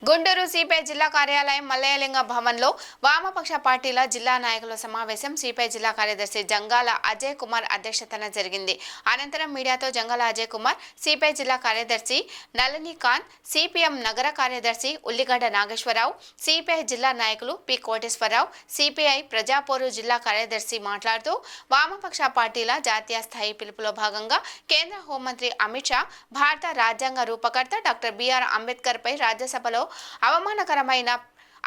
Guntur CPI జిల్లా కార్యాలయం మల్లయ్యలింగ భవన్లో వామపక్ష పార్టీల జిల్లా నాయకుల సమావేశం సిపిఐ జిల్లా కార్యదర్శి జంగాల అజయ్ కుమార్ అధ్యక్షతన జరిగింది. అనంతరం మీడియాతో జంగాల అజయ్ కుమార్, సిపిఐ జిల్లా కార్యదర్శి నళిని ఖాన్, సిపిఎం నగర కార్యదర్శి ఉల్లిగడ్డ నాగేశ్వరరావు, సిపిఐ జిల్లా నాయకులు పి కోటేశ్వరరావు, సిపిఐ ప్రజాపోరు జిల్లా కార్యదర్శి మాట్లాడుతూ వామపక్ష పార్టీల జాతీయ స్థాయి పిలుపులో భాగంగా కేంద్ర హోంమంత్రి అమిత్ షా భారత రాజ్యాంగ రూపకర్త డాక్టర్ బిఆర్ అంబేద్కర్ పై రాజ్యసభలో అవమానకరమైన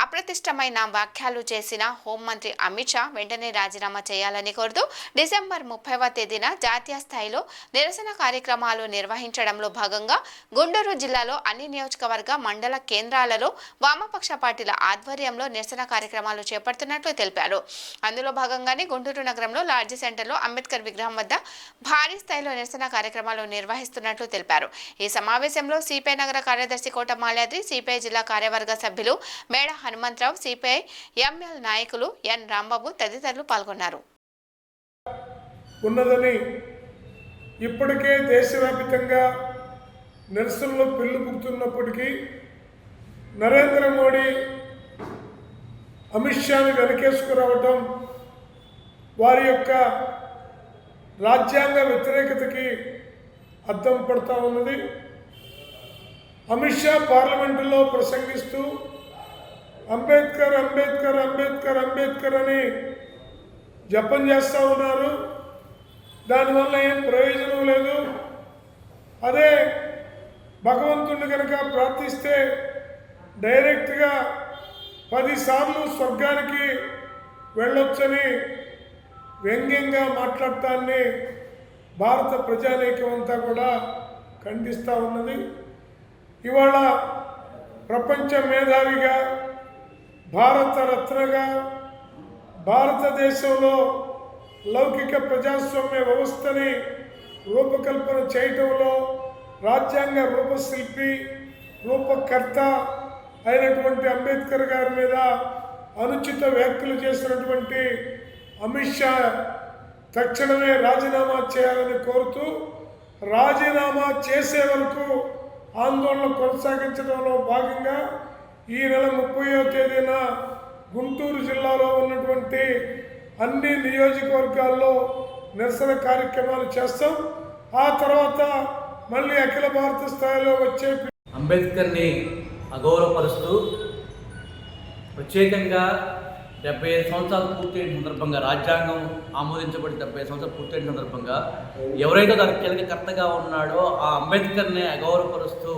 అప్రతిష్టమైన వ్యాఖ్యలు చేసిన హోంమంత్రి అమిత్ షా వెంటనే రాజీనామా చేయాలని కోరుతూ డిసెంబర్ 30వ తేదీన జాతీయ స్థాయిలో నిరసన కార్యక్రమాలు నిర్వహించడంలో భాగంగా గుంటూరు జిల్లాలో అన్ని నియోజకవర్గ మండల కేంద్రాలలో వామపక్ష పార్టీల ఆధ్వర్యంలో నిరసన కార్యక్రమాలు చేపడుతున్నట్లు తెలిపారు. అందులో భాగంగానే గుంటూరు నగరంలో లార్జీ సెంటర్లో అంబేద్కర్ విగ్రహం వద్ద భారీ స్థాయిలో నిరసన కార్యక్రమాలు నిర్వహిస్తున్నట్లు తెలిపారు. ఈ సమావేశంలో సిపిఐ నగర కార్యదర్శి కోట మాల్యాద్రి, సిపిఐ జిల్లా కార్యవర్గ సభ్యులు మేడ హనుమంతరావు, సిపిఐ ఎంఎల్ నాయకులు ఎన్ రాంబాబు తదితరులు పాల్గొన్నారు. ఉన్నదని ఇప్పటికే దేశవ్యాప్తంగా నిరసనలు పెళ్లిపుతున్నప్పటికీ నరేంద్ర మోడీ అమిత్ షాను వెనకేసుకురావటం వారి యొక్క రాజ్యాంగ వ్యతిరేకతకి అద్దం పడుతూ ఉన్నది. అమిత్ షా పార్లమెంటులో ప్రసంగిస్తూ అంబేద్కర్ అంబేద్కర్ అంబేద్కర్ అంబేద్కర్ అని జపం చేస్తూ ఉన్నారు. దానివల్ల ఏం ప్రయోజనం లేదు. అదే భగవంతుడిని కనుక ప్రార్థిస్తే డైరెక్ట్గా 10 సార్లు స్వర్గానికి వెళ్ళొచ్చని వ్యంగ్యంగా మాట్లాడటాన్ని భారత ప్రజానీకం అంతా కూడా ఖండిస్తూ ఉన్నది. ఇవాళ ప్రపంచ మేధావిగా, భారత రత్నగా, భారతదేశంలో లౌకిక ప్రజాస్వామ్య వ్యవస్థని రూపకల్పన చేయటంలో రాజ్యాంగ రూపశిల్పి, రూపకర్త అయినటువంటి అంబేద్కర్ గారి మీద అనుచిత వ్యాఖ్యలు చేసినటువంటి అమిత్ షా తక్షణమే రాజీనామా చేయాలని కోరుతూ రాజీనామా చేసే వరకు ఆందోళన కొనసాగించడంలో భాగంగా ఈ నెల 30వ తేదీన గుంటూరు జిల్లాలో ఉన్నటువంటి అన్ని నియోజకవర్గాల్లో నిరసన కార్యక్రమాలు చేస్తాం. ఆ తర్వాత మళ్ళీ అఖిల భారత స్థాయిలో వచ్చే అంబేద్కర్ని అగౌరవపరుస్తూ ప్రత్యేకంగా 75 సంవత్సరాలు పూర్తయిన సందర్భంగా, రాజ్యాంగం ఆమోదించబడి 75 సంవత్సరాలు పూర్తయిన సందర్భంగా ఎవరైతే దానికి కీలకకర్తగా ఉన్నాడో ఆ అంబేద్కర్ని అగౌరవపరుస్తూ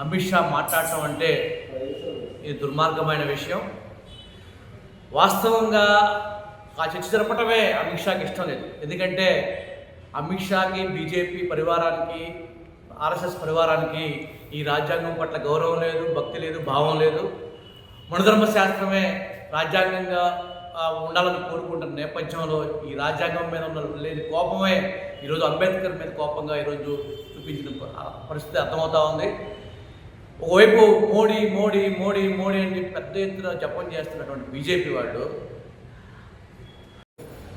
అమిత్ షా మాట్లాడటం అంటే ఇది దుర్మార్గమైన విషయం. వాస్తవంగా ఆ చర్చ జరపటమే అమిత్ షాకి ఇష్టం లేదు. ఎందుకంటే అమిత్ షాకి, బీజేపీ పరివారానికి, ఆర్ఎస్ఎస్ పరివారానికి ఈ రాజ్యాంగం పట్ల గౌరవం లేదు, భక్తి లేదు, భావం లేదు. మనుధర్మ శాస్త్రమే రాజ్యాంగంగా ఉండాలని కోరుకుంటున్న నేపథ్యంలో ఈ రాజ్యాంగం మీద ఉన్న లేని కోపమే ఈరోజు అంబేద్కర్ మీద కోపంగా ఈరోజు చూపించిన పరిస్థితి అర్థమవుతా ఉంది. ఒకవైపు మోడీ మోడీ మోడీ మోడీ అని పెద్ద ఎత్తున జపం చేస్తున్నటువంటి బీజేపీ వాళ్ళు,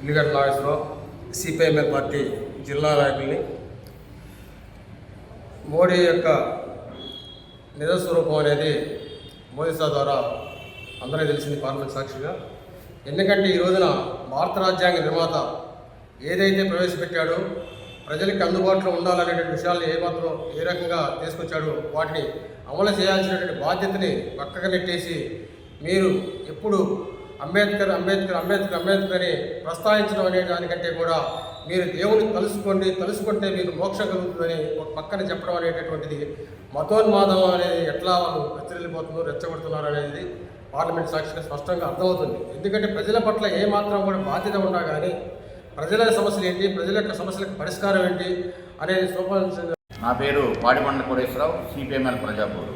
ఉల్లిగడ్డ నాగేశ్వరరావు, సిపిఐఎంఎల్ పార్టీ జిల్లా నాయకుల్ని మోడీ యొక్క నిజస్వరూపం అనేది మోదీ షా ద్వారా అందరికీ తెలిసింది పార్లమెంట్ సాక్షిగా. ఎందుకంటే ఈ రోజున భారత రాజ్యాంగ నిర్మాత ఏదైతే ప్రవేశపెట్టాడో ప్రజలకు అందుబాటులో ఉండాలనేటువంటి విషయాలను ఏమాత్రం ఏ రకంగా తీసుకొచ్చాడో వాటిని అమలు చేయాల్సినటువంటి బాధ్యతని పక్కగా నెట్టేసి మీరు ఎప్పుడు అంబేద్కర్ అంబేద్కర్ అంబేద్కర్ అంబేద్కర్ అని ప్రస్తావించడం అనే దానికంటే కూడా మీరు దేవుని తలుసుకుంటే మీరు మోక్షం కలుగుతుందని ఒక పక్కన చెప్పడం అనేటటువంటిది మతోన్మాదం అనేది ఎట్లా వాళ్ళు రెచ్చరిల్లిపోతుందో రెచ్చగొడుతున్నారు అనేది పార్లమెంట్ సాక్షిగా స్పష్టంగా అర్థమవుతుంది. ఎందుకంటే ప్రజల పట్ల ఏమాత్రం కూడా బాధ్యత ఉన్నా కానీ ప్రజల సమస్యలు ఏంటి, ప్రజల యొక్క సమస్యలకు పరిష్కారం ఏంటి అనేది సూపరించిన. నా పేరు పాడిమండ కోటేశ్వరరావు, సిపిఎంఎల్ ప్రజాపోరు.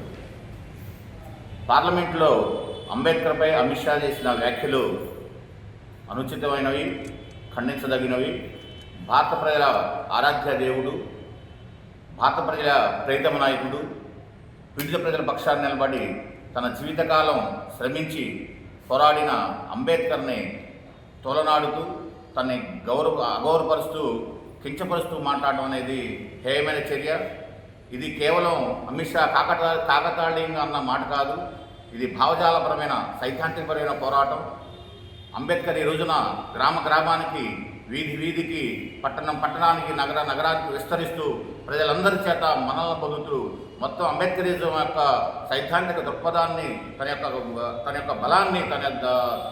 పార్లమెంట్లో అంబేద్కర్పై అమిత్ షా చేసిన వ్యాఖ్యలు అనుచితమైనవి, ఖండించదగినవి. భారత ప్రజల ఆరాధ్య దేవుడు, భారత ప్రజల ప్రియతమ నాయకుడు, పీడిత ప్రజల పక్షాన్ని నిలబడి తన జీవితకాలం శ్రమించి పోరాడిన అంబేద్కర్ని తోలనాడుతూ తనని అగౌరవపరుస్తూ, కించపరుస్తూ మాట్లాడడం అనేది హేయమైన చర్య. ఇది కేవలం అమిత్ షా కాకతాళీయంగా అన్న మాట కాదు. ఇది భావజాలపరమైన సైద్ధాంతికపరమైన పోరాటం. అంబేద్కర్ ఈ రోజున గ్రామానికి, వీధికి, పట్టణానికి, నగరానికి విస్తరిస్తూ ప్రజలందరి చేత మనల్ని పొందుతూ మొత్తం అంబేద్కరిజం యొక్క సైద్ధాంతిక దృక్పథాన్ని, తన యొక్క బలాన్ని, తన